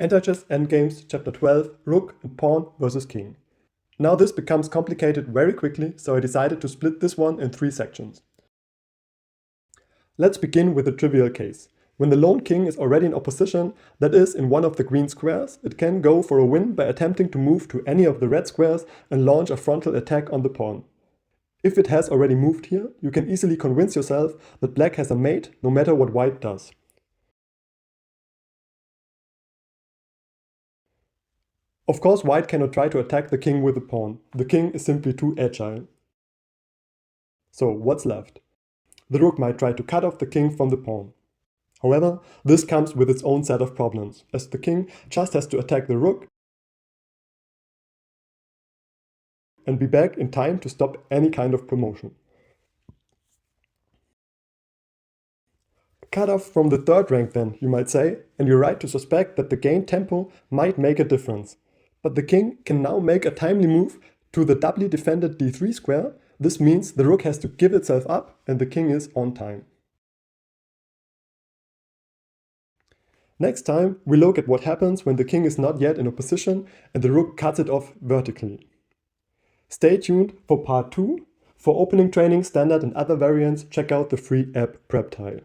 ANTICHESS Endgames, Chapter 12, Rook and Pawn versus King. Now this becomes complicated very quickly, so I decided to split this one in 3 sections. Let's begin with a trivial case. When the lone king is already in opposition, that is, in one of the green squares, it can go for a win by attempting to move to any of the red squares and launch a frontal attack on the pawn. If it has already moved here, you can easily convince yourself that black has a mate no matter what white does. Of course, white cannot try to attack the king with the pawn. The king is simply too agile. So what's left? The rook might try to cut off the king from the pawn. However, this comes with its own set of problems, as the king just has to attack the rook and be back in time to stop any kind of promotion. Cut off from the third rank then, you might say, and you're right to suspect that the gain tempo might make a difference. But the king can now make a timely move to the doubly defended d3 square. This means the rook has to give itself up and the king is on time. Next time, we look at what happens when the king is not yet in opposition and the rook cuts it off vertically. Stay tuned for part 2. For opening training, standard and other variants, check out the free app PrepTile.